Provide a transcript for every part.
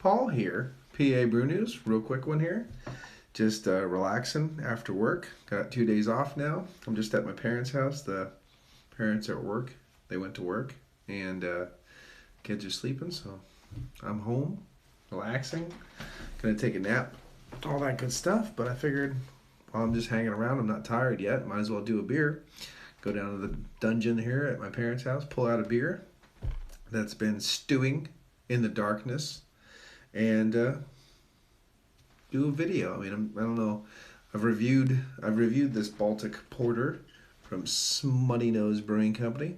Paul here, PA Brew News, real quick one here. Just relaxing after work. Got 2 days off now. I'm just at my parents' house. The parents are at work. They went to work, and kids are sleeping, so I'm home, relaxing. Gonna take a nap, all that good stuff. But I figured while I'm just hanging around, I'm not tired yet. Might as well do a beer. Go down to the dungeon here at my parents' house, pull out a beer that's been stewing in the darkness, and do a video. I don't know. I've reviewed this Baltic porter from Smuttynose Brewing Company.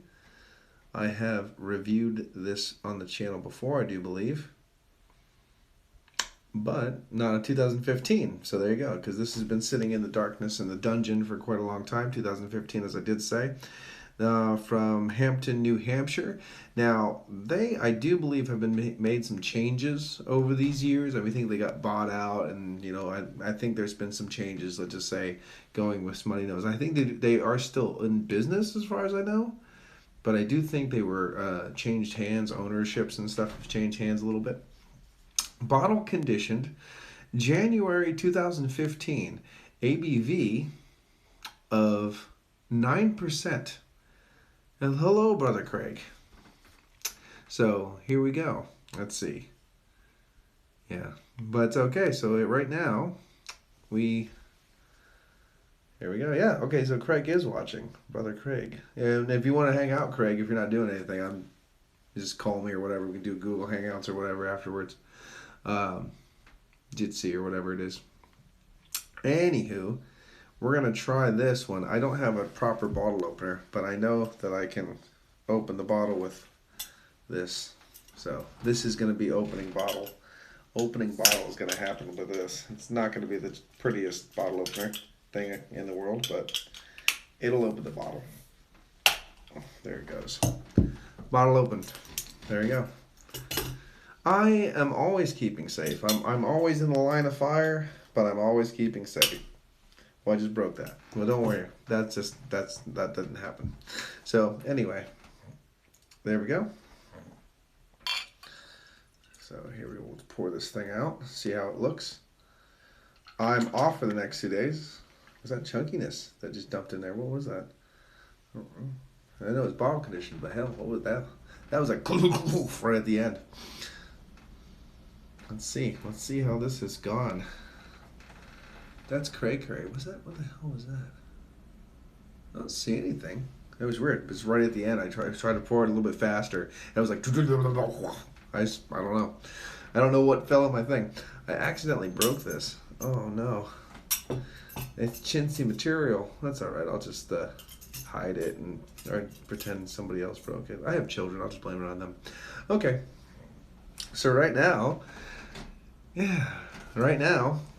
I have reviewed this on the channel before, I do believe, but not in 2015. So there you go, because this has been sitting in the darkness in the dungeon for quite a long time. 2015, as I did say. From Hampton, New Hampshire. Now, they, I do believe, have been made some changes over these years. I think they got bought out, and I think there's been some changes. Let's just say going with Smuttynose. I think they are still in business, as far as I know, but I do think they were changed hands. Ownerships and stuff have changed hands a little bit. Bottle conditioned, January 2015, ABV of 9%. And hello, Brother Craig. So here we go. Let's see. Yeah, but okay. So right now, here we go. Yeah, okay. So Craig is watching, Brother Craig. And if you want to hang out, Craig, if you're not doing anything, just call me or whatever. We can do Google Hangouts or whatever afterwards. Jitsi or whatever it is. Anywho. We're going to try this one. I don't have a proper bottle opener, but I know that I can open the bottle with this. So this is going to be opening bottle. Opening bottle is going to happen with this. It's not going to be the prettiest bottle opener thing in the world, but it'll open the bottle. Oh, there it goes. Bottle opened. There you go. I am always keeping safe. I'm always in the line of fire, but I'm always keeping safe. Well, I just broke that. Well, don't worry. That doesn't happen. So anyway, there we go. So here we will pour this thing out. See how it looks. I'm off for the next 2 days. Was that chunkiness that just dumped in there? What was that? I know it's bottle conditioned, but hell, what was that? That was like right at the end. Let's see. Let's see how this has gone. That's cray. Was that? What the hell was that? I don't see anything. It was weird. It was right at the end. I tried to pour it a little bit faster. And it was like, I don't know. I don't know what fell in my thing. I accidentally broke this. Oh no. It's chintzy material. That's all right. I'll just hide it or pretend somebody else broke it. I have children. I'll just blame it on them. Okay. So right now,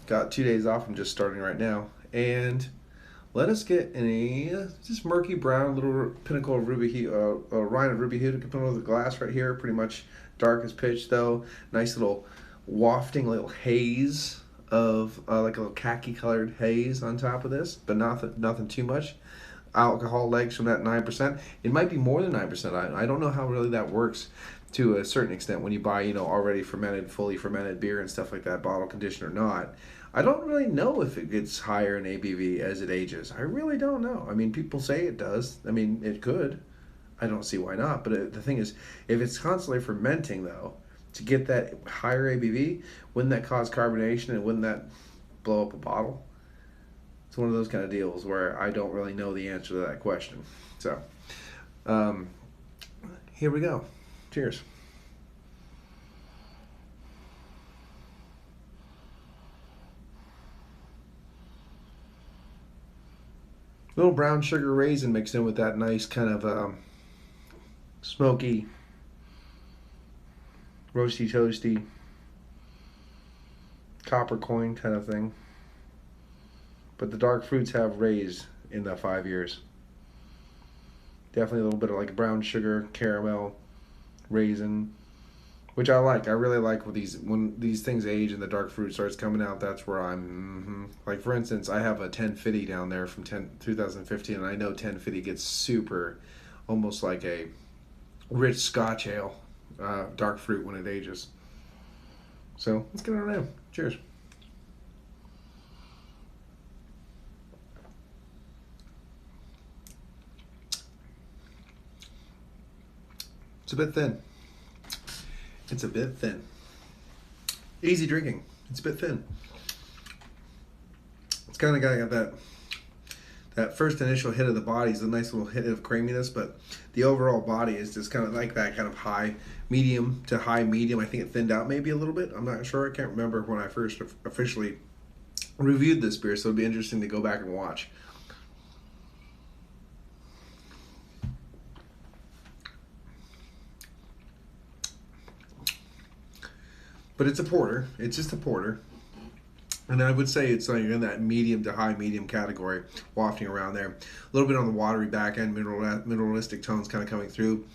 got 2 days off. I'm just starting right now. And let us get a just murky brown little pinnacle of ruby hue, rind of ruby hue to come over the glass right here. Pretty much dark as pitch though. Nice little wafting little haze of like a little khaki colored haze on top of this, but nothing too much. Alcohol legs from that 9%. It might be more than 9%. I don't know how really that works to a certain extent when you buy, already fermented, fully fermented beer and stuff like that, bottle conditioned or not. I don't really know if it gets higher in ABV as it ages. I really don't know. People say it does. It could. I don't see why not. But the thing is, if it's constantly fermenting, though, to get that higher ABV, wouldn't that cause carbonation and wouldn't that blow up a bottle? It's one of those kind of deals where I don't really know the answer to that question. So, here we go. Cheers. Little brown sugar raisin mixed in with that nice kind of smoky, roasty, toasty, copper coin kind of thing. But the dark fruits have raised in the 5 years. Definitely a little bit of like brown sugar, caramel, raisin, which I like. I really like when these things age and the dark fruit starts coming out. That's where I'm like, for instance, I have a 1050 down there from 2015, and I know 1050 gets super, almost like a rich Scotch ale, dark fruit when it ages. So let's get on now. Cheers. It's a bit thin. It's a bit thin. Easy drinking. It's a bit thin. It's kind of got that first initial hit of the body is a nice little hit of creaminess, but the overall body is just kind of like that kind of high, medium to high medium. I think it thinned out maybe a little bit. I'm not sure. I can't remember when I first officially reviewed this beer, so it'd be interesting to go back and watch. But it's a porter. It's just a porter. And I would say it's like in that medium to high medium category, wafting around there. A little bit on the watery back end, mineralistic tones kind of coming through.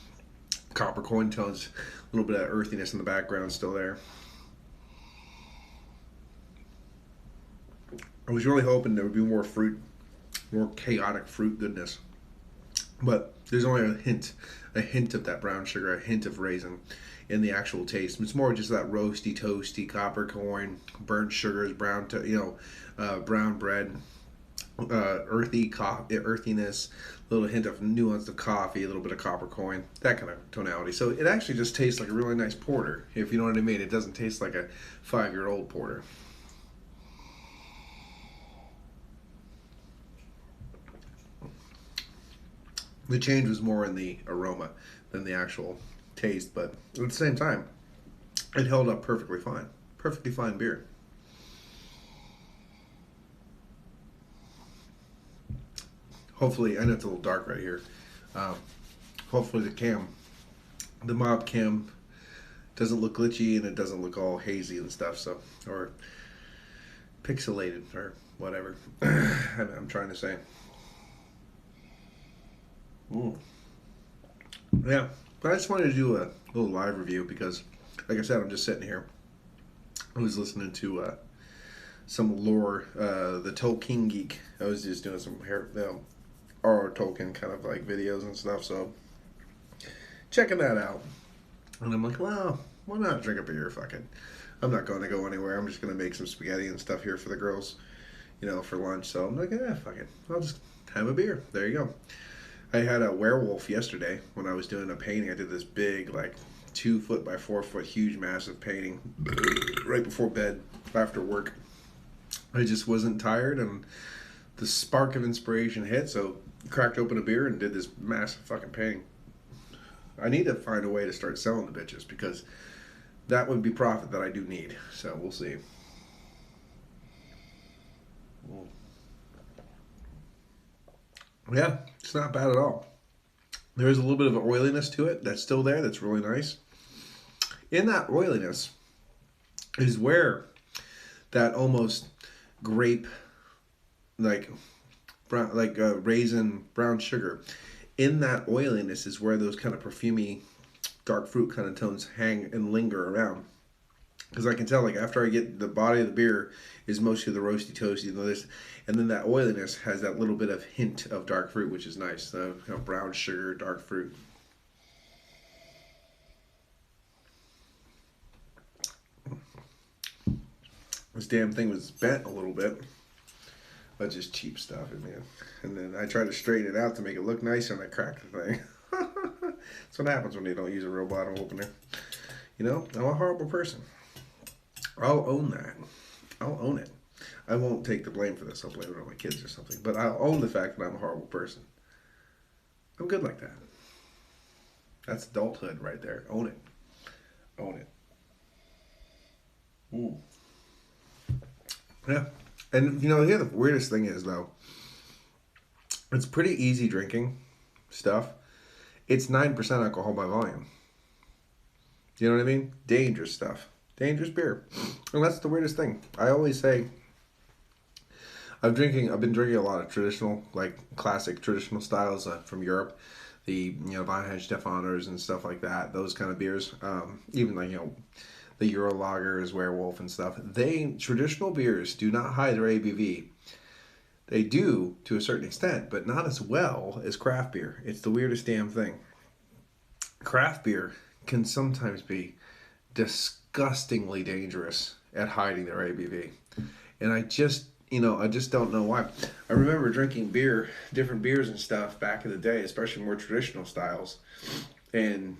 Copper coin tones, a little bit of earthiness in the background still there. I was really hoping there would be more fruit, more chaotic fruit goodness. But there's only a hint of that brown sugar, a hint of raisin in the actual taste. It's more just that roasty, toasty, copper coin, burnt sugars, brown bread, earthiness, a little hint of nuance of coffee, a little bit of copper coin, that kind of tonality. So it actually just tastes like a really nice porter, if you know what I mean. It doesn't taste like a 5-year-old porter. The change was more in the aroma than the actual taste, but at the same time, it held up perfectly fine. Perfectly fine beer. Hopefully, I know it's a little dark right here. Hopefully the mob cam doesn't look glitchy and it doesn't look all hazy and stuff, so, or pixelated or whatever I'm trying to say. Ooh. Yeah, but I just wanted to do a little live review because, like I said, I'm just sitting here. I was listening to some lore, the Tolkien Geek. I was just doing some R.R. Tolkien kind of like videos and stuff, so checking that out. And I'm like, well, why not drink a beer? Fuck it. I'm not going to go anywhere. I'm just going to make some spaghetti and stuff here for the girls, for lunch. So I'm like, fuck it. I'll just have a beer. There you go. I had a werewolf yesterday when I was doing a painting. I did this big, like 2 foot by 4 foot, huge, massive painting right before bed after work. I just wasn't tired, and the spark of inspiration hit, so cracked open a beer and did this massive fucking painting. I need to find a way to start selling the bitches because that would be profit that I do need. So we'll see. Yeah, it's not bad at all. There's a little bit of an oiliness to it that's still there. That's really nice. In that oiliness is where that almost grape, like raisin brown sugar. In that oiliness is where those kind of perfumey, dark fruit kind of tones hang and linger around. Because I can tell, like, after I get the body of the beer is mostly the roasty toasty and then that oiliness has that little bit of hint of dark fruit, which is nice. The kind of brown sugar, dark fruit. This damn thing was bent a little bit. That's just cheap stuff, man. And then I tried to straighten it out to make it look nicer, and I cracked the thing. That's what happens when you don't use a real bottle opener. I'm a horrible person. I'll own that. I'll own it. I won't take the blame for this. I'll blame it on my kids or something. But I'll own the fact that I'm a horrible person. I'm good like that. That's adulthood right there. Own it. Own it. Ooh. Yeah. And, here the weirdest thing is, though, it's pretty easy drinking stuff. It's 9% alcohol by volume. You know what I mean? Dangerous stuff. Dangerous beer. And that's the weirdest thing. I always say, I've been drinking a lot of traditional, like classic traditional styles from Europe. The, Weihenstephaners and stuff like that. Those kind of beers. Even like, the Euro lagers, Werewolf and stuff. Traditional beers do not hide their ABV. They do to a certain extent, but not as well as craft beer. It's the weirdest damn thing. Craft beer can sometimes be disgustingly dangerous at hiding their ABV. And I just don't know why. I remember drinking beer, different beers and stuff back in the day, especially more traditional styles. And,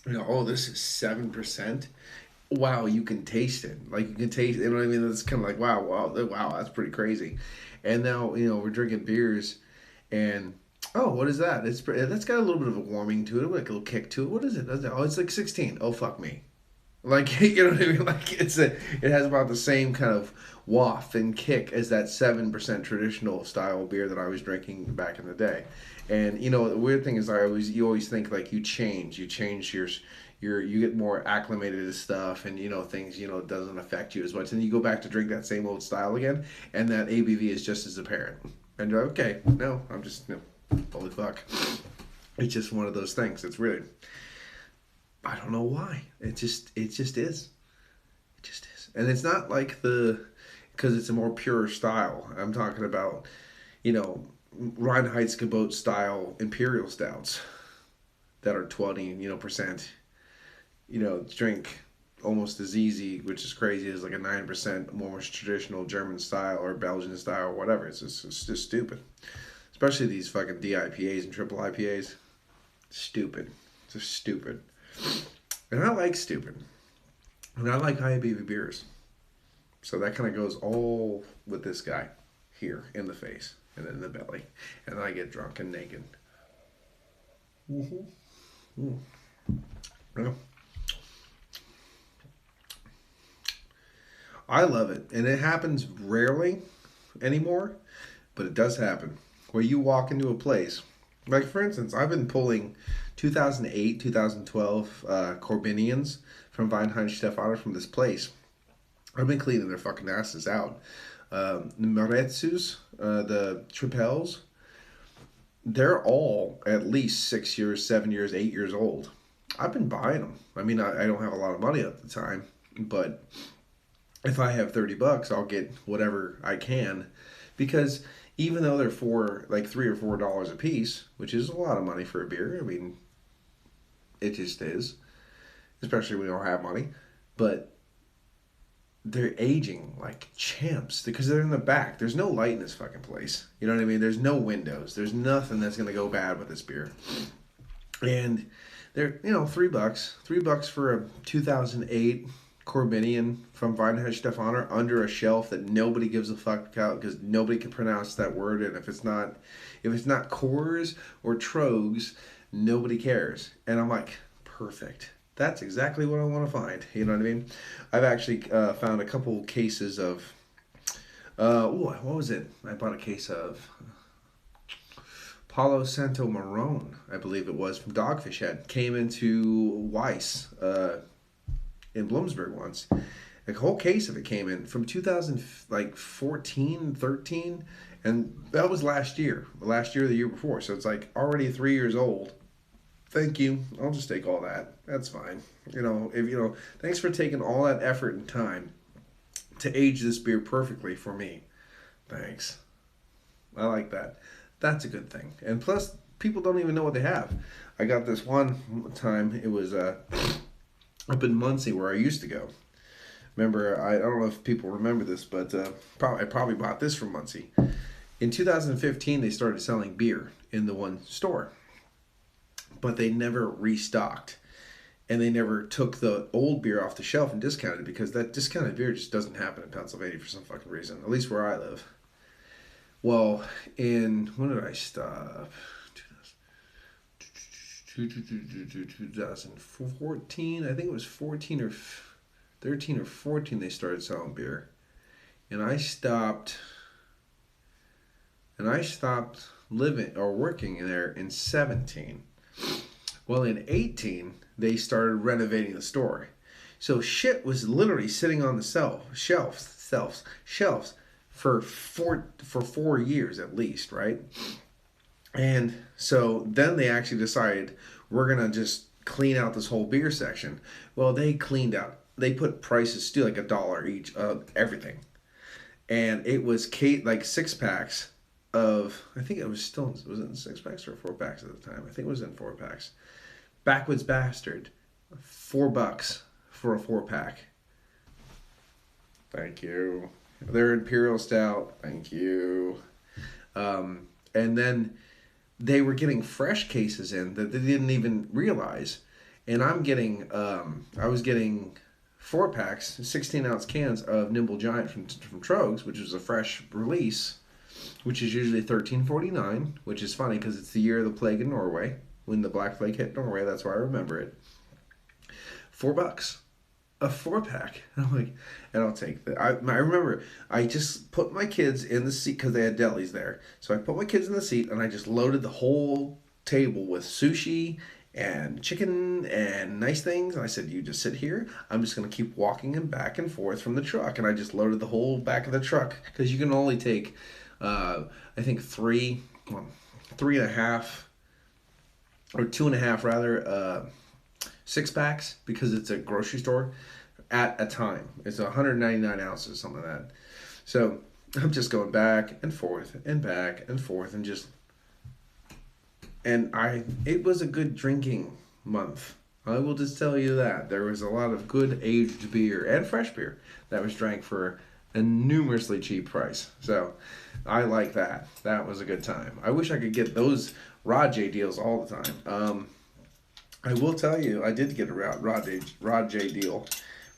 oh, this is 7%. Wow, you can taste it. Like, you can taste, you know what I mean? It's kind of like, wow, that's pretty crazy. And now, we're drinking beers and, oh, what is that? That's got a little bit of a warming to it, like a little kick to it. What is it? Oh, it's like 16. Oh, fuck me. Like, you know what I mean? Like, it has about the same kind of waft and kick as that 7% traditional style beer that I was drinking back in the day. And the weird thing is, you always think like you change you get more acclimated to stuff, and things doesn't affect you as much. And you go back to drink that same old style again, and that ABV is just as apparent. And you're like, okay, no, I'm just holy fuck. It's just one of those things. It's weird. I don't know why. It just is. It just is. And it's not like because it's a more pure style. I'm talking about, Reinheitsgebot style imperial stouts that are 20%, drink almost as easy, which is crazy, as like a 9% more traditional German style or Belgian style or whatever. It's just stupid. Especially these fucking DIPAs and triple IPAs. Stupid. Just stupid. And I like stupid. And I like high ABV beers. So that kind of goes all with this guy here in the face and in the belly. And then I get drunk and naked. Mm-hmm. Mm. Yeah. I love it. And it happens rarely anymore, but it does happen. Where you walk into a place, like for instance, I've been pulling 2008, 2012 Corbinians from Weinheim from this place. I've been cleaning their fucking asses out. The Maretsus, the Tripels, they're all at least 6 years, 7 years, 8 years old. I've been buying them. I mean, I don't have a lot of money at the time, but if I have $30, I'll get whatever I can, because even though they're $3 or $4 a piece, which is a lot of money for a beer. I mean, it just is, especially when you don't have money. But they're aging like champs because they're in the back. There's no light in this fucking place. You know what I mean? There's no windows. There's nothing that's gonna go bad with this beer. And they're $3 for a 2008 Corbinian from Weinheim under a shelf that nobody gives a fuck about because nobody can pronounce that word. And if it's not Coors or Trogs, nobody cares. And I'm like, perfect. That's exactly what I want to find. You know what I mean? I've actually found a couple cases of, what was it? I bought a case of Palo Santo Marron, I believe it was, from Dogfish Head. Came into Weiss in Bloomsburg once. A whole case of it came in from 2014, 13, and that was last year, the year before. So it's like already 3 years old. Thank you. I'll just take all that. That's fine. Thanks for taking all that effort and time to age this beer perfectly for me. Thanks. I like that. That's a good thing. And plus, people don't even know what they have. I got this one time. It was up in Muncie where I used to go. Remember, I don't know if people remember this, but I probably bought this from Muncie. In 2015, they started selling beer in the one store, but they never restocked, and they never took the old beer off the shelf and discounted it, because that discounted beer just doesn't happen in Pennsylvania for some fucking reason, at least where I live. Well, when did I stop? 2014, I think it was 14 or 13 or 14 they started selling beer. And I stopped living or working there in 17. Well, in 18, they started renovating the store. So shit was literally sitting on the shelves for 4 years at least, right? And so then they actually decided, we're going to just clean out this whole beer section. Well, they put prices still like $1 each of everything. And it was like 6-packs of, I think it was it in 6-packs or 4-packs at the time? I think it was in 4-packs. Backwoods Bastard, $4 for a 4-pack. Thank you. Their Imperial Stout. Thank you. And then they were getting fresh cases in that they didn't even realize. And I was getting 4-packs, 16-ounce cans of Nimble Giant from Trogs, which was a fresh release, which is usually $13.49, which is funny because it's the year of the plague in Norway. When the Black Plague hit Norway, that's why I remember it. $4. A 4-pack. And I'm like, and I'll take that. I remember I just put my kids in the seat because they had delis there. So I put my kids in the seat and I just loaded the whole table with sushi and chicken and nice things. And I said, you just sit here. I'm just going to keep walking them back and forth from the truck. And I just loaded the whole back of the truck because you can only take, I think, 3.5 or 2.5 rather, 6-packs because it's a grocery store at a time. It's 199 ounces, something like that. So I'm just going back and forth and back and forth and it was a good drinking month. I will just tell you that. There was a lot of good aged beer and fresh beer that was drank for a numerously cheap price. So I like that. That was a good time. I wish I could get those Rod J deals all the time. I will tell you, I did get a Rod J deal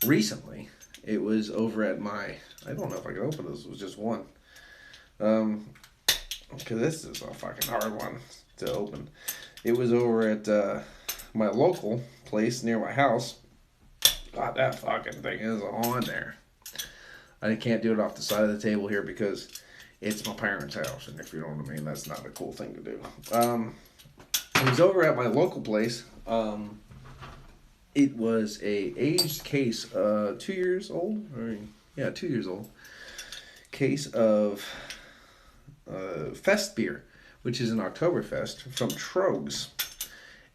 recently. It was over at my, I don't know if I can open this, it was just one. Because this is a fucking hard one to open. It was over at my local place near my house. God, that fucking thing is on there. I can't do it off the side of the table here because it's my parents' house, and if you know what I mean, that's not a cool thing to do. It was over at my local place. It was a aged case, 2 years old, 2 years old, case of Fest beer, which is an Oktoberfest from Trogs,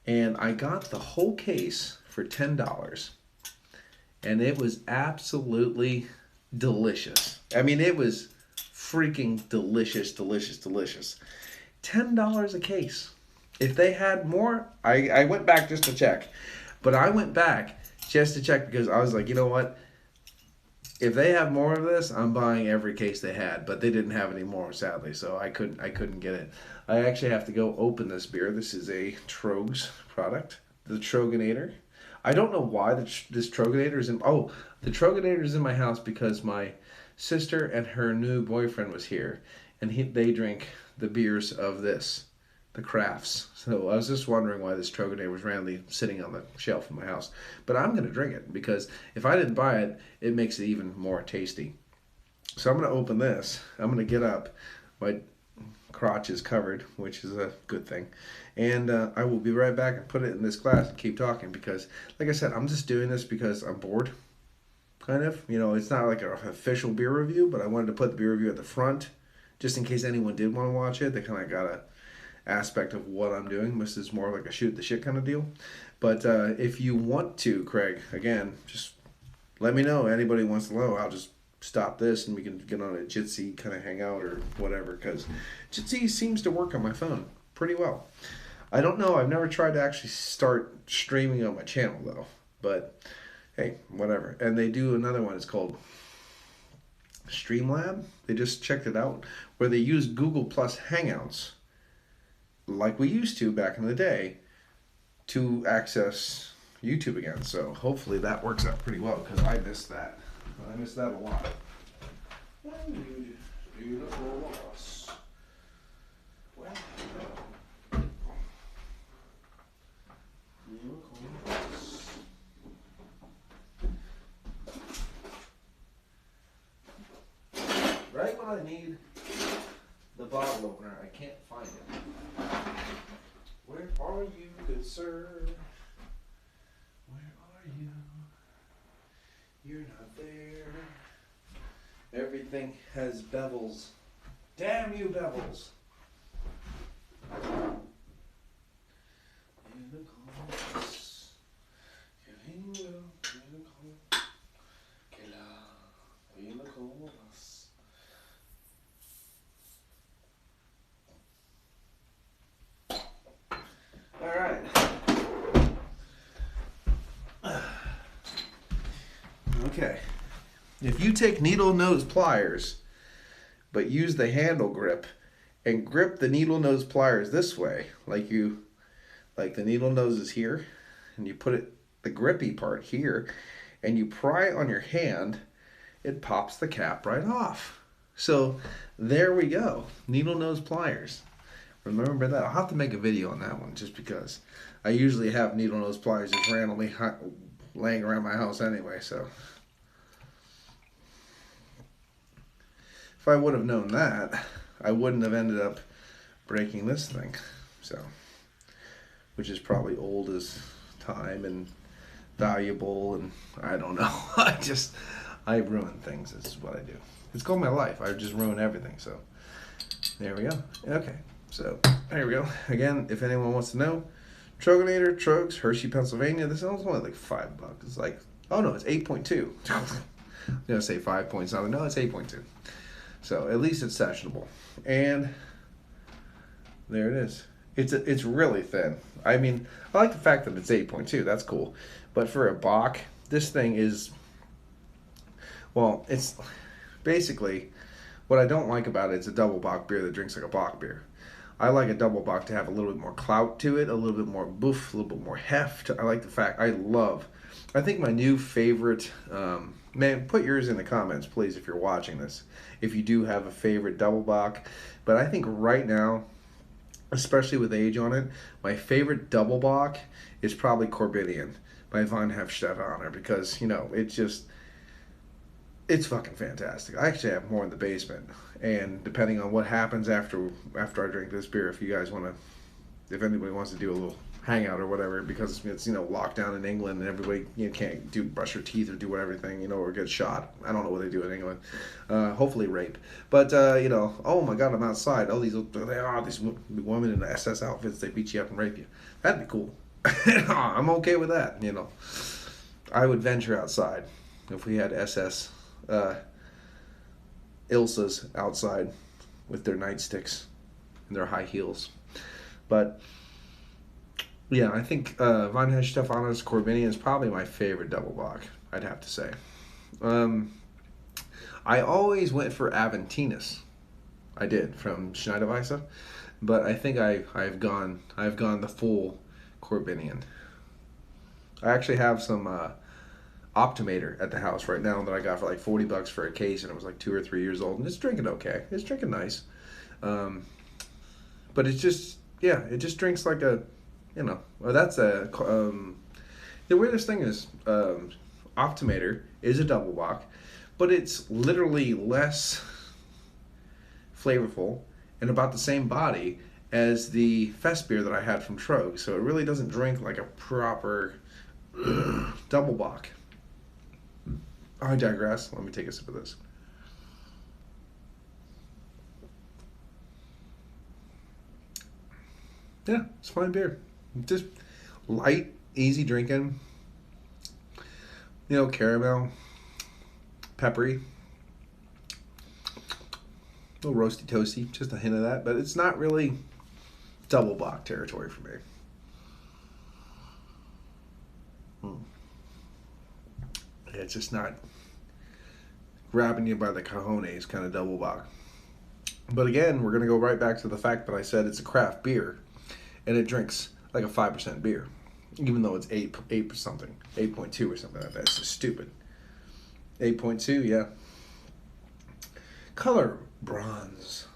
and I got the whole case for $10, and it was absolutely delicious. I mean, it was freaking delicious. $10 a case. If they had more, I went back just to check. But I went back just to check because I was like, you know what? If they have more of this, I'm buying every case they had. But they didn't have any more, sadly, so I couldn't get it. I actually have to go open this beer. This is a Trogs product, the Troganator. I don't know why this Troganator is in. Oh, the Troganator is in my house because my sister and her new boyfriend was here, and they drink the beers of this. The crafts. So I was just wondering why this Troganator was randomly sitting on the shelf in my house. But I'm going to drink it because if I didn't buy it, it makes it even more tasty. So I'm going to open this. I'm going to get up. My crotch is covered, which is a good thing. And I will be right back and put it in this glass and keep talking because, like I said, I'm just doing this because I'm bored. Kind of. You know, it's not like an official beer review, but I wanted to put the beer review at the front just in case anyone did want to watch it. They kind of got a aspect of what I'm doing. This is more like a shoot the shit kind of deal. But if you want to, Craig, again, just let me know. Anybody wants to know, I'll just stop this and we can get on a Jitsi kind of hangout or whatever, because Jitsi seems to work on my phone pretty well. I don't know. I've never tried to actually start streaming on my channel though. But hey, whatever. And they do another one. It's called Streamlab. They just checked it out where they use Google Plus Hangouts like we used to back in the day to access YouTube again. So hopefully that works out pretty well because I missed that. I missed that a lot. Right when I need the bottle opener, I can't find it. Where are you, good sir? Where are you? You're not there. Everything has bevels. Damn you, bevels. Alright. Okay. If you take needle nose pliers, but use the handle grip, and grip the needle nose pliers this way, like the needle nose is here, and you put the grippy part here, and you pry it on your hand, it pops the cap right off. So there we go. Needle nose pliers. Remember that. I'll have to make a video on that one just because I usually have needle nose pliers just randomly laying around my house anyway. So if I would have known that, I wouldn't have ended up breaking this thing. So, which is probably old as time and valuable, and I don't know. I ruin things. This is what I do. It's called my life. I just ruin everything. So there we go. Okay. So there we go. Again, if anyone wants to know, Troganator, Trogs, Hershey, Pennsylvania. This is only like $5. It's like, oh no, it's 8.2. I'm gonna say 5 point something. No, it's 8.2. So at least it's sessionable. And there it is. It's really thin. I mean, I like the fact that it's 8.2. That's cool. But for a Bock, this thing is, well, it's basically, what I don't like about it is a double Bock beer that drinks like a Bock beer. I like a double Bock to have a little bit more clout to it, a little bit more boof, a little bit more heft. I like the fact, I think my new favorite, man, put yours in the comments, please, if you're watching this. If you do have a favorite double Bock. But I think right now, especially with age on it, my favorite double Bock is probably Corbinian by Von Hefstefano, because, you know, it's fucking fantastic. I actually have more in the basement, and depending on what happens after I drink this beer, if you guys want to, if anybody wants to do a little hangout or whatever, because it's, you know, lockdown in England and everybody, you can't brush your teeth or do whatever, you know, or get shot. I don't know what they do in England. Hopefully rape. But you know, oh my God, I'm outside. Oh, these women in the SS outfits, they beat you up and rape you. That'd be cool. I'm okay with that. You know, I would venture outside if we had SS Ilsas outside with their nightsticks and their high heels. But yeah, I think Von Hefstefano's Corbinian is probably my favorite double Bock, I'd have to say. I always went for Aventinus. I did, from Schneiderweisse, but I think I've gone the full Corbinian. I actually have some Optimator at the house right now that I got for like $40 for a case, and it was like 2 or 3 years old, and it's drinking okay. It's drinking nice. But it's just, yeah, it just drinks like a, you know, well, that's a, the weirdest thing is, Optimator is a double Bock, but it's literally less flavorful and about the same body as the Fest beer that I had from Trog. So it really doesn't drink like a proper double Bock. I digress. Let me take a sip of this. Yeah, it's fine beer. Just light, easy drinking. You know, caramel, peppery, a little roasty toasty, just a hint of that. But it's not really double Bock territory for me. It's just not grabbing you by the cojones kind of double Bock. But again, we're going to go right back to the fact that I said it's a craft beer, and it drinks like a 5% beer, even though it's 8 or something, 8.2 or something like that. It's just stupid. 8.2, yeah. Color bronze.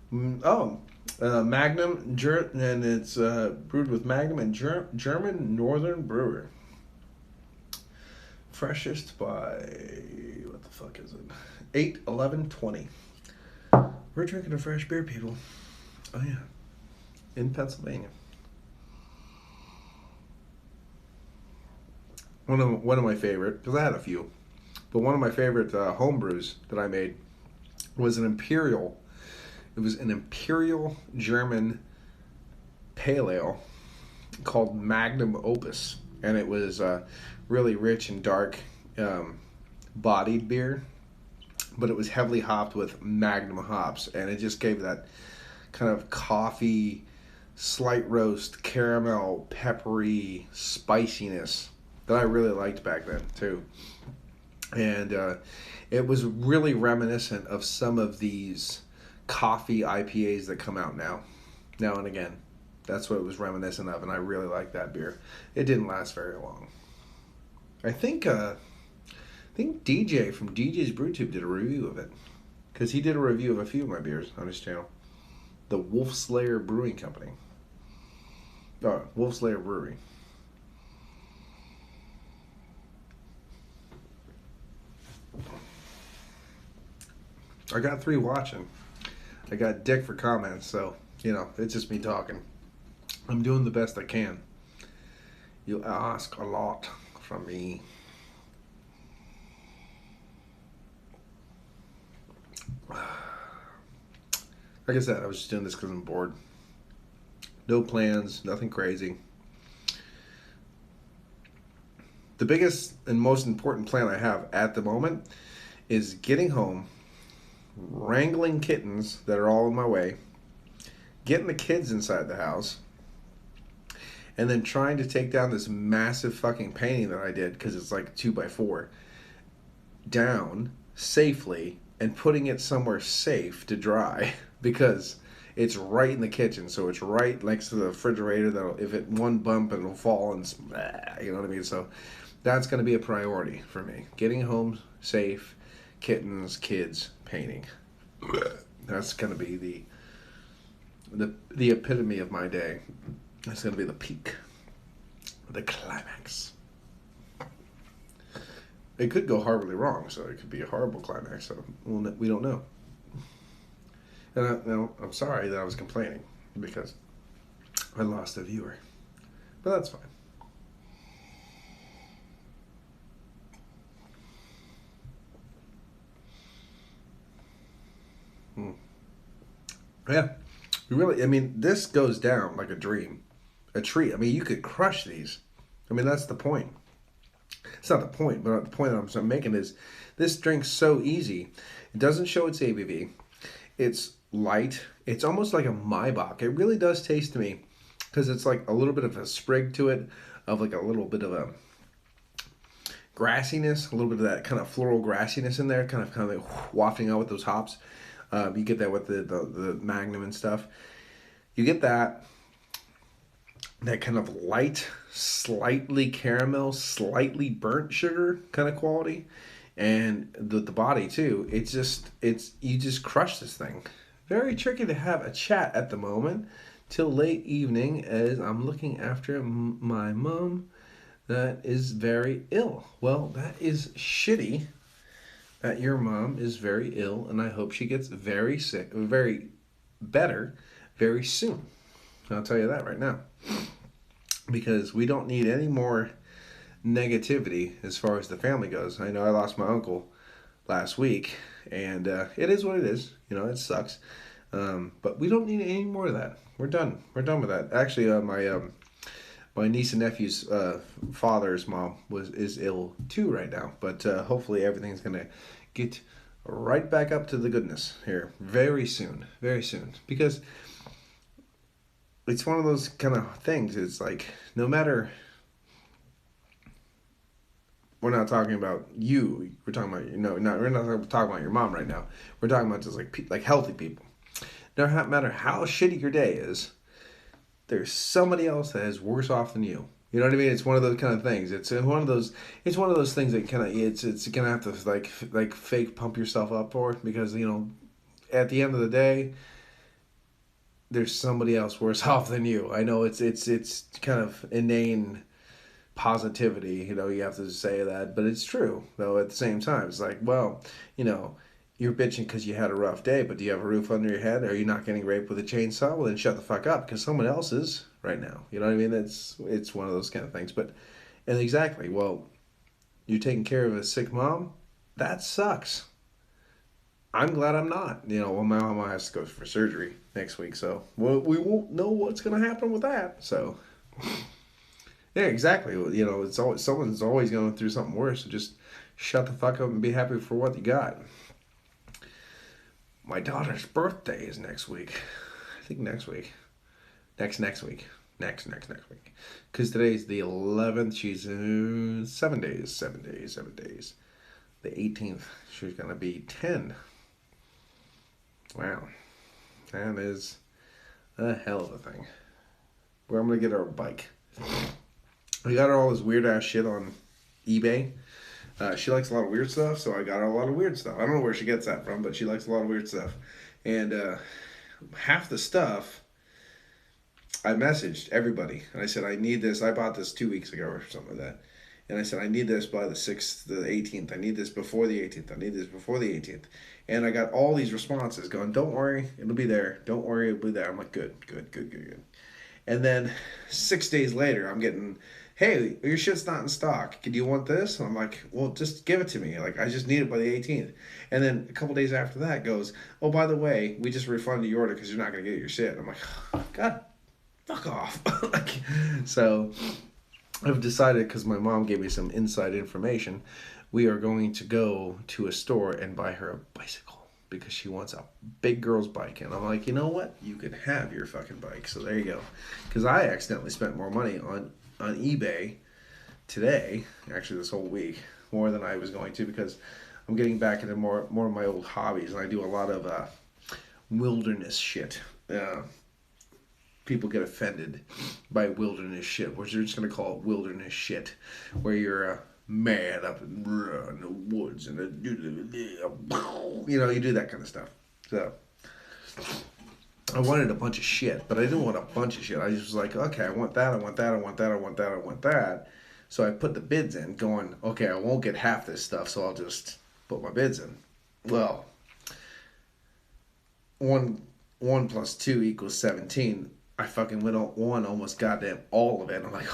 Magnum, and it's brewed with Magnum and German Northern Brewer. Freshest by, what the fuck is it? 8/11/20. We're drinking a fresh beer, people. Oh yeah, in Pennsylvania. One of my favorite, because I had a few, but one of my favorite home brews that I made was an imperial. It was an imperial German pale ale called Magnum Opus, and it was really rich and dark bodied beer, but it was heavily hopped with Magnum hops, and it just gave that kind of coffee, slight roast, caramel, peppery spiciness that I really liked back then too. And it was really reminiscent of some of these coffee IPAs that come out now and again. That's what it was reminiscent of, and I really like that beer. It didn't last very long. I think DJ from DJ's BrewTube did a review of it, because he did a review of a few of my beers on his channel. The Wolf Slayer Brewing Company. Oh, Wolf Slayer Brewery. I got 3 watching. I got Dick for comments, so, it's just me talking. I'm doing the best I can. You ask a lot from me. Like I said, I was just doing this because I'm bored. No plans, nothing crazy. The biggest and most important plan I have at the moment is getting home, wrangling kittens that are all in my way, getting the kids inside the house, and then trying to take down this massive fucking painting that I did, because it's like 2x4, down safely and putting it somewhere safe to dry, because it's right in the kitchen, so it's right next to the refrigerator. That if it one bump it'll fall and you know what I mean. So that's going to be a priority for me. Getting home safe, kittens, kids, painting. That's going to be the epitome of my day. That's going to be the peak, the climax. It could go horribly wrong, so it could be a horrible climax. So we don't know. And I'm sorry that I was complaining, because I lost a viewer, but that's fine. Yeah, really. I mean, this goes down like a dream, a treat. I mean, you could crush these. I mean, that's the point. It's not the point, but the point that I'm making is this drink's so easy. It doesn't show its ABV. It's light. It's almost like a Maibach. It really does taste to me, because it's like a little bit of a sprig to it, of like a little bit of a grassiness, a little bit of that kind of floral grassiness in there, kind of like wafting out with those hops. You get that with the Magnum and stuff. You get that kind of light, slightly caramel, slightly burnt sugar kind of quality, and the body too. You just crush this thing. Very tricky to have a chat at the moment till late evening, as I'm looking after my mom that is very ill. Well, that is shitty that your mom is very ill, and I hope she gets very sick, very better very soon. I'll tell you that right now, because we don't need any more negativity as far as the family goes. I know I lost my uncle last week, and it is what it is. It sucks. But we don't need any more of that. We're done. We're done with that. Actually, my niece and nephew's father's mom is ill too right now. But hopefully everything's gonna get right back up to the goodness here very soon. Very soon. Because it's one of those kind of things. It's like, no matter. We're not talking about you. We're talking about we're not talking about your mom right now. We're talking about just like healthy people. No matter how shitty your day is, there's somebody else that is worse off than you. You know what I mean? It's one of those kind of things. It's one of those things that kind of it's gonna have to like fake pump yourself up for, because at the end of the day, there's somebody else worse off than you. I know it's kind of inane positivity, you have to say that, but it's true though. At the same time, it's like, well, you're bitching because you had a rough day, but do you have a roof under your head? Are you not getting raped with a chainsaw? Well, then shut the fuck up, because someone else is right now. You know what I mean? It's one of those kind of things. And exactly, well, you're taking care of a sick mom? That sucks. I'm glad I'm not. Well, my mom has to go for surgery next week, so we won't know what's going to happen with that. So, yeah, exactly. It's always someone's always going through something worse. So just shut the fuck up and be happy for what you got. My daughter's birthday is next week. I think next week. Next week. Next week. Because today's the 11th. She's 7 days. The 18th, she's going to be 10. Wow. That is a hell of a thing. Where I'm going to get her a bike. I got her all this weird ass shit on eBay. She likes a lot of weird stuff, so I got her a lot of weird stuff. I don't know where she gets that from, but she likes a lot of weird stuff. And half the stuff, I messaged everybody. And I said, I need this. I bought this 2 weeks ago or something like that. And I said, I need this by the 6th, the 18th. I need this before the 18th. I need this before the 18th. And I got all these responses going, don't worry, it'll be there. Don't worry, it'll be there. I'm like, good. And then 6 days later, I'm getting, hey, your shit's not in stock. Do you want this? And I'm like, well, just give it to me. Like, I just need it by the 18th. And then a couple days after that goes, oh, by the way, we just refunded your order because you're not going to get your shit. I'm like, oh, God, fuck off. So I've decided, because my mom gave me some inside information, we are going to go to a store and buy her a bicycle. Because she wants a big girl's bike. And I'm like, you know what? You can have your fucking bike. So there you go. Because I accidentally spent more money on eBay today, actually this whole week, more than I was going to, because I'm getting back into more of my old hobbies. And I do a lot of wilderness shit. People get offended by wilderness shit, which they're just going to call it wilderness shit, where you're man up in the woods and you do that kind of stuff. So I wanted a bunch of shit, but I didn't want a bunch of shit. I just was like, okay, I want that, I want that, I want that, I want that, I want that. So I put the bids in going, okay, I won't get half this stuff, so I'll just put my bids in. Well, 1 + 2 = 17. I fucking went on almost goddamn all of it. I'm like,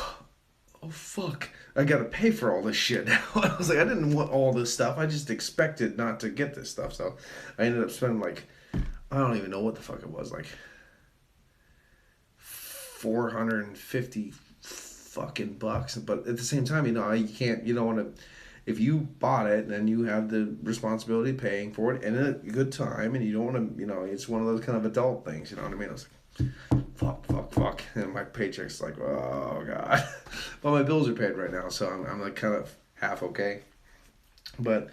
oh fuck, I gotta pay for all this shit now. I was like, I didn't want all this stuff. I just expected not to get this stuff. So I ended up spending like, I don't even know what the fuck it was, like $450 fucking bucks. But at the same time, you don't want to, if you bought it, then you have the responsibility of paying for it in a good time, and you don't want to, it's one of those kind of adult things, you know what I mean? I was like, fuck. And my paycheck's like, oh, God. But my bills are paid right now, so I'm like kind of half okay. But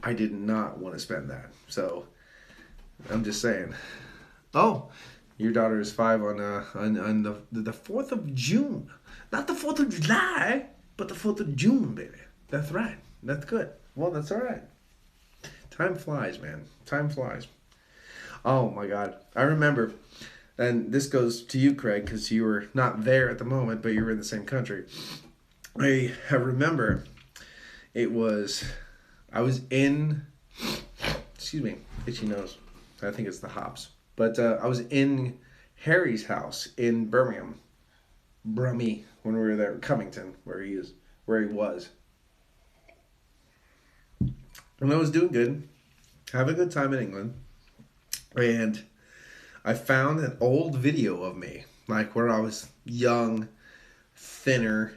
I did not want to spend that. So I'm just saying. Oh, your daughter is 5 on the 4th of June. Not the 4th of July, but the 4th of June, baby. That's right. That's good. Well, that's all right. Time flies, man. Time flies. Oh, my God. I remember... And this goes to you, Craig, because you were not there at the moment, but you were in the same country. I remember I was in, excuse me, itchy nose. I think it's the hops. But I was in Harry's house in Birmingham, Brummie, when we were there, Covington, where he was. And I was doing good, having a good time in England, and I found an old video of me, like where I was young, thinner,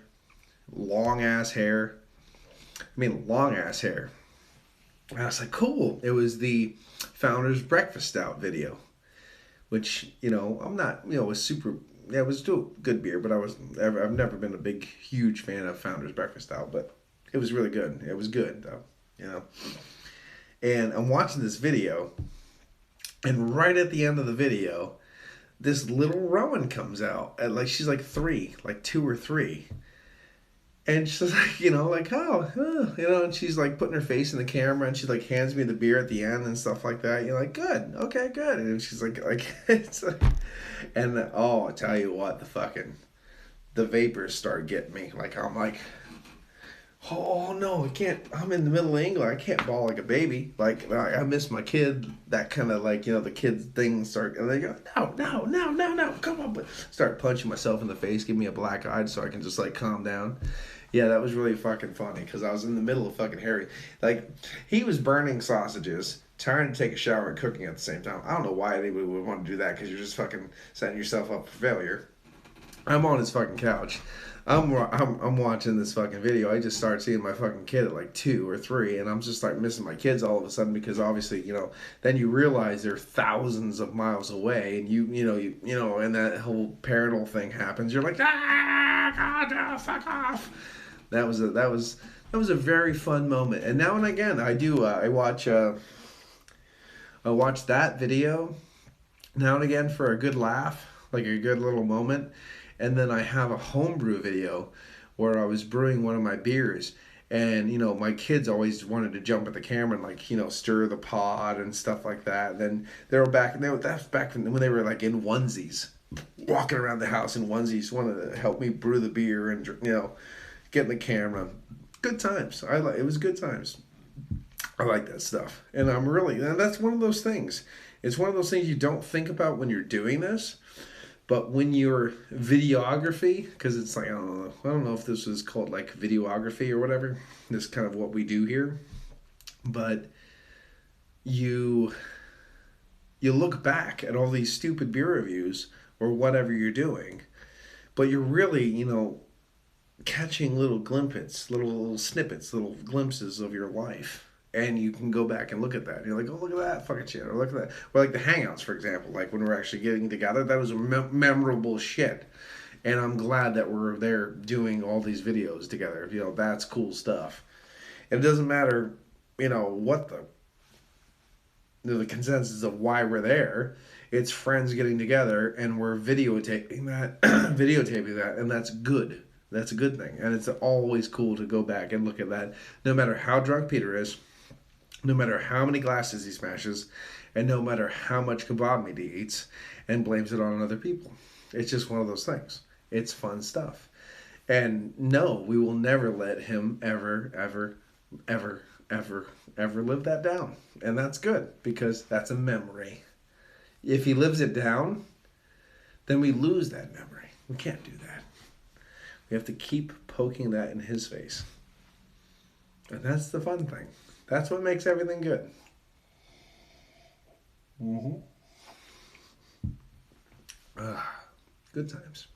long ass hair. And I was like, cool. It was the Founders Breakfast Stout video, which, I'm not, was super, it was still good beer, but I've never been a big, huge fan of Founders Breakfast Stout, but it was really good. It was good, though, And I'm watching this video. And right at the end of the video, this little Rowan comes out. And she's like 3, like 2 or 3. And she's like, and she's like putting her face in the camera, and she like hands me the beer at the end and stuff like that. You're like, good, okay, good. And she's like, it's like, and I tell you what, the vapors start getting me. Like, I'm like, oh no, I can't. I'm in the middle of England. I can't bawl like a baby. Like, I miss my kid. That kind of the kids things start, and they go, no, come on, but start punching myself in the face, give me a black eye so I can just like calm down. Yeah, that was really fucking funny because I was in the middle of fucking Harry. Like, he was burning sausages, trying to take a shower and cooking at the same time. I don't know why anybody would want to do that because you're just fucking setting yourself up for failure. I'm on his fucking couch. I'm watching this fucking video. I just started seeing my fucking kid at like 2 or 3, and I'm just like missing my kids all of a sudden because obviously, then you realize they're thousands of miles away, and you and that whole parental thing happens. You're like, God, fuck off. That was That was a very fun moment. And now and again, I do. I watch that video now and again for a good laugh, like a good little moment. And then I have a homebrew video where I was brewing one of my beers. And, my kids always wanted to jump at the camera and, like, stir the pot and stuff like that. And then that's back when they were, like, in onesies, walking around the house in onesies, wanted to help me brew the beer and, get in the camera. Good times. It was good times. I like that stuff. And that's one of those things. It's one of those things you don't think about when you're doing this. But when you're videography, because it's like, I don't know if this is called like videography or whatever. This is kind of what we do here. But you look back at all these stupid beer reviews or whatever you're doing, but you're really, catching little glimpses, little snippets, little glimpses of your life. And you can go back and look at that. And you're like, oh, look at that fucking shit. Or look at that. Or like the Hangouts, for example. Like when we're actually getting together, that was memorable shit. And I'm glad that we're there doing all these videos together. That's cool stuff. And it doesn't matter, what the consensus of why we're there. It's friends getting together and we're videotaping that, and that's good. That's a good thing. And it's always cool to go back and look at that, no matter how drunk Peter is, no matter how many glasses he smashes, and no matter how much kebab meat he eats and blames it on other people. It's just one of those things. It's fun stuff. And no, we will never let him ever live that down. And that's good, because that's a memory. If he lives it down, then we lose that memory. We can't do that. We have to keep poking that in his face. And that's the fun thing. That's what makes everything good. Good times.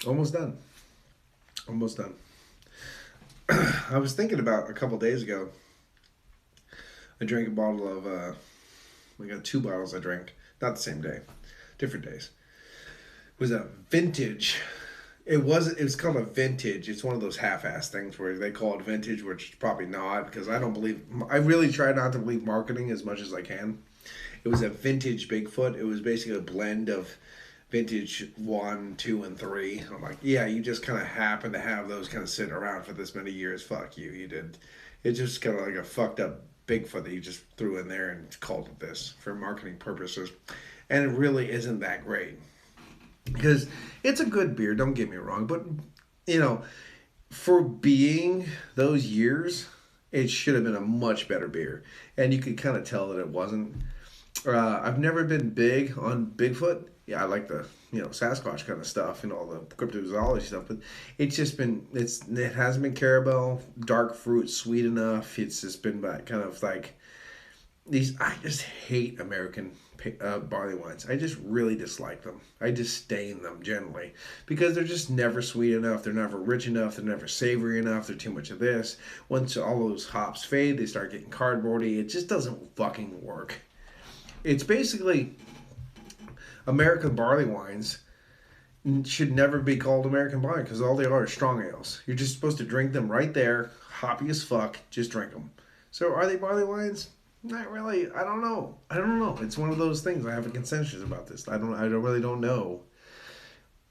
Almost done. I was thinking about a couple days ago, I drank a bottle of, we got 2 bottles I drank, not the same day, different days. It was a vintage. It was called a vintage. It's one of those half-ass things where they call it vintage, which is probably not, because I really try not to believe marketing as much as I can. It was a vintage Bigfoot. It was basically a blend of vintage 1, 2, and 3. I'm like, yeah, you just kind of happen to have those kind of sitting around for this many years. Fuck you, you did. It's just kind of like a fucked up Bigfoot that you just threw in there and called it this for marketing purposes. And it really isn't that great. Because it's a good beer, don't get me wrong, but, for being those years, it should have been a much better beer. And you could kind of tell that it wasn't. I've never been big on Bigfoot. Yeah, I like the, Sasquatch kind of stuff and all the cryptozoology stuff, but it hasn't been caramel, dark fruit, sweet enough. It's just been kind of like I just hate American barley wines. I just really dislike them. I disdain them generally because they're just never sweet enough. They're never rich enough. They're never savory enough. They're too much of this. Once all those hops fade, they start getting cardboardy. It just doesn't fucking work. It's basically American barley wines should never be called American barley because all they are strong ales. You're just supposed to drink them right there, hoppy as fuck. Just drink them. So are they barley wines? Not really. I don't know. It's one of those things. I have a consensus about this. I really don't know.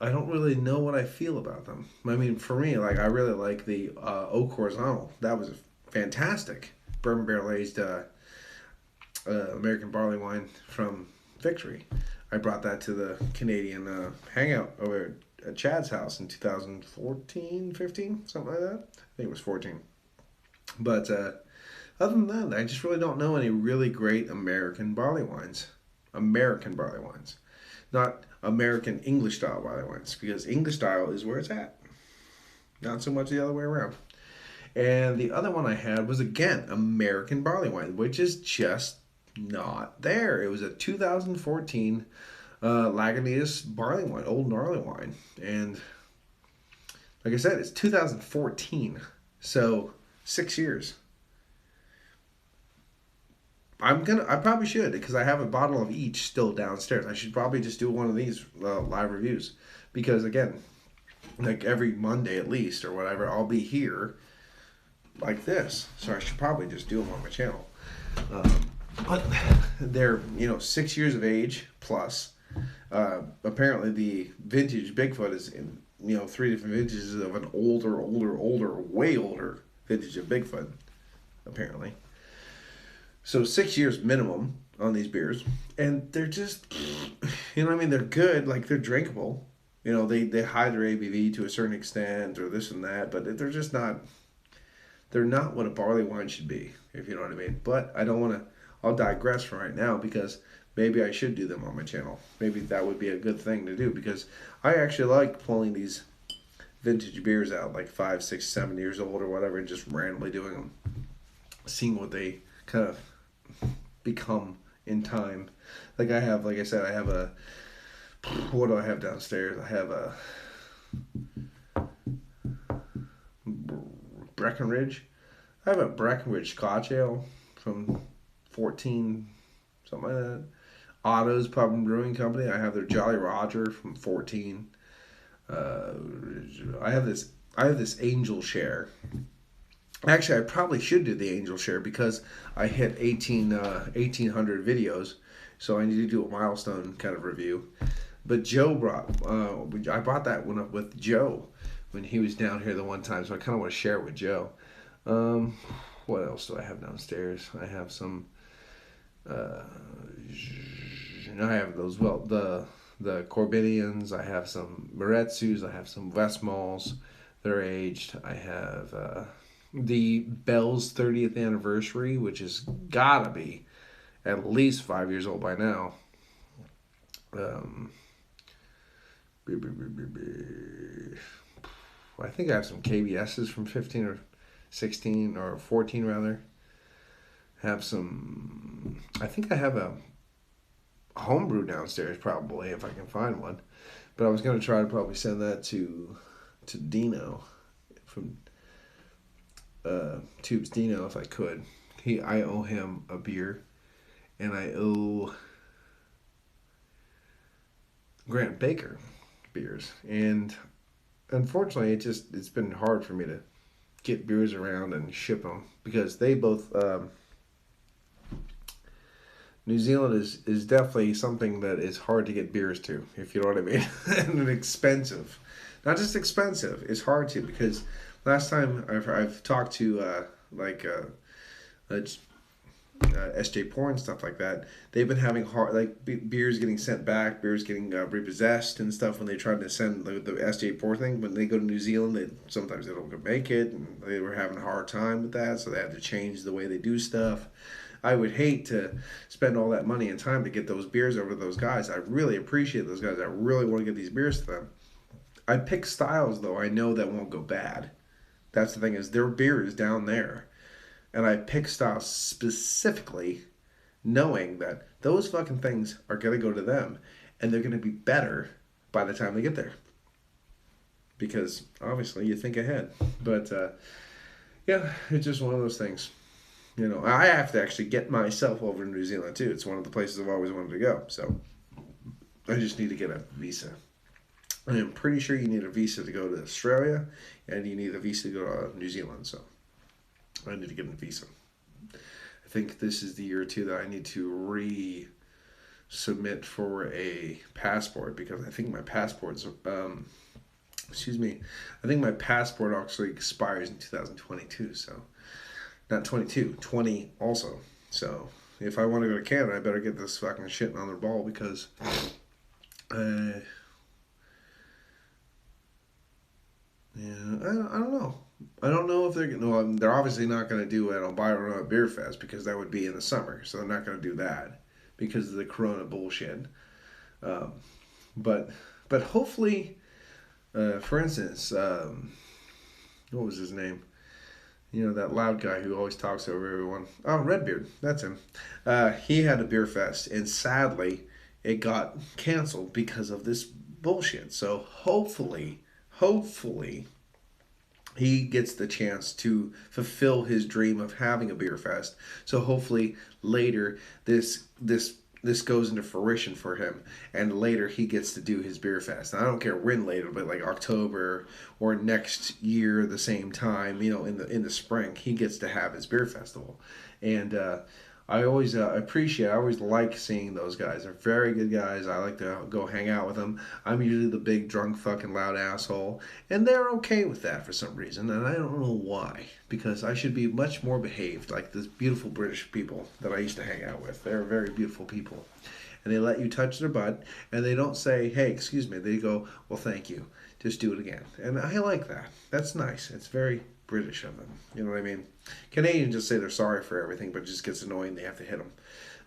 I don't really know what I feel about them. I mean, for me, I really like the Oak Horizontal. That was fantastic. Bourbon barrel aged American barley wine from Victory. I brought that to the Canadian hangout over at Chad's house in 2014, 15, something like that. I think it was 14. But other than that, I just really don't know any really great American barley wines. American barley wines. Not American English style barley wines, because English style is where it's at. Not so much the other way around. And the other one I had was, again, American barley wine, which is just not there. It was a 2014 Lagunitas barley wine, old gnarly wine. And like I said, it's 2014. So 6 years. I probably should, because I have a bottle of each still downstairs. I should probably just do one of these live reviews, because again, like every Monday at least or whatever, I'll be here like this. So I should probably just do them on my channel. But they're 6 years of age plus. Apparently the vintage Bigfoot is in 3 different vintages of an older, way older vintage of Bigfoot. Apparently, so 6 years minimum on these beers, and they're just, what I mean, they're good, like they're drinkable. They hide their ABV to a certain extent or this and that, but they're just not. They're not what a barley wine should be, if you know what I mean. But I don't want to. I'll digress for right now because maybe I should do them on my channel. Maybe that would be a good thing to do because I actually like pulling these vintage beers out, like 5, 6, 7 years old or whatever, and just randomly doing them, seeing what they kind of become in time. Like I said, I have a. What do I have downstairs? I have a Breckenridge. I have a Breckenridge Scotch Ale from 14, something like that. Otto's Pub and Brewing Company. I have their Jolly Roger from 14. I have this Angel Share. Actually, I probably should do the Angel Share because I hit 1,800 videos, so I need to do a milestone kind of review. But Joe I bought that one up with Joe when he was down here the one time, so I kind of want to share it with Joe. What else do I have downstairs? I have some. I have those. Well, the Corbinians. I have some Maretsus. I have some Westmalls. They're aged. I have the Bell's 30th anniversary, which has gotta be at least 5 years old by now. I think I have some KBSs from 15 or 16 or 14 rather. Have some. I think I have a homebrew downstairs probably if I can find one. But I was going to try to probably send that to Dino from Tubes Dino if I could. I owe him a beer, and I owe Grant Baker beers, and unfortunately it's been hard for me to get beers around and ship them because they both New Zealand is definitely something that is hard to get beers to, if you know what I mean. And expensive. Not just expensive, it's hard to, because last time I've talked to SJ Porn and stuff like that, they've been having hard, like beers getting sent back, beers getting repossessed and stuff when they tried to send the SJ Porn thing. When they go to New Zealand, sometimes they don't make it, and they were having a hard time with that, so they had to change the way they do stuff. I would hate to spend all that money and time to get those beers over to those guys. I really appreciate those guys. I really want to get these beers to them. I pick styles, though, I know that won't go bad. That's the thing, is their beer is down there. And I pick styles specifically knowing that those fucking things are going to go to them. And they're going to be better by the time they get there. Because, obviously, you think ahead. But, yeah, it's just one of those things. I have to actually get myself over to New Zealand, too. It's one of the places I've always wanted to go. So, I just need to get a visa. And I'm pretty sure you need a visa to go to Australia, and you need a visa to go to New Zealand. So, I need to get a visa. I think this is the year, too, that I need to resubmit for a passport, because I think my passport's, I think my passport actually expires in 2022, so, not 22, 20 also. So, if I want to go to Canada, I better get this fucking shit on their ball, because, I don't know. I don't know if they're obviously not going to do it on Byron Beer Fest, because that would be in the summer, so they're not going to do that because of the Corona bullshit. But hopefully, for instance, what was his name? That loud guy who always talks over everyone. Oh, Redbeard, that's him. He had a beer fest, and sadly, it got canceled because of this bullshit. So hopefully, he gets the chance to fulfill his dream of having a beer fest. So hopefully later, this this goes into fruition for him, and later he gets to do his beer fest. Now, I don't care when later, but like October or next year, the same time, in the spring, he gets to have his beer festival, and I always appreciate. I always like seeing those guys. They're very good guys. I like to go hang out with them. I'm usually the big drunk fucking loud asshole, and they're okay with that for some reason, and I don't know why. Because I should be much more behaved, like this beautiful British people that I used to hang out with. They're very beautiful people, and they let you touch their butt, and they don't say, "Hey, excuse me." They go, "Well, thank you. Just do it again." And I like that. That's nice. It's very British of them. You know what I mean? Canadians just say they're sorry for everything, but it just gets annoying. They have to hit them.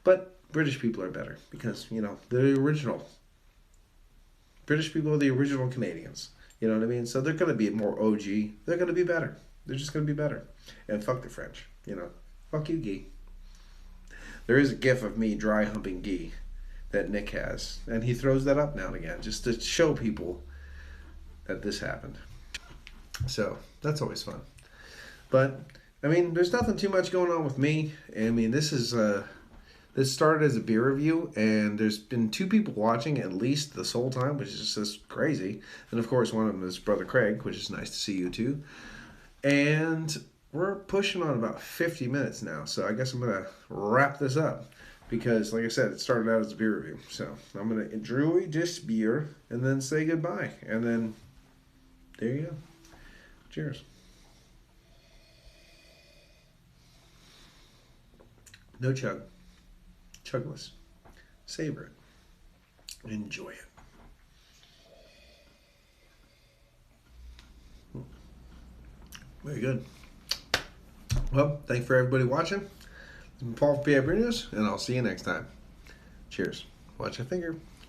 But British people are better because, they're the original. British people are the original Canadians. You know what I mean? So they're going to be more OG. They're going to be better. They're just going to be better. And fuck the French. Fuck you, Guy. There is a gif of me dry humping Guy that Nick has. And he throws that up now and again just to show people that this happened. So that's always fun. But I mean, there's nothing too much going on with me. I mean, this started as a beer review, and there's been 2 people watching at least this whole time, which is just crazy. And of course, one of them is Brother Craig, which is nice to see you too. And we're pushing on about 50 minutes now, so I guess I'm gonna wrap this up because, like I said, it started out as a beer review. So I'm gonna enjoy this beer and then say goodbye, and then there you go. Cheers. No chug. Chugless. Savor it. Enjoy it. Very good. Well, thanks for everybody watching. This has been Paul from PA Brewery News, and I'll see you next time. Cheers. Watch your finger.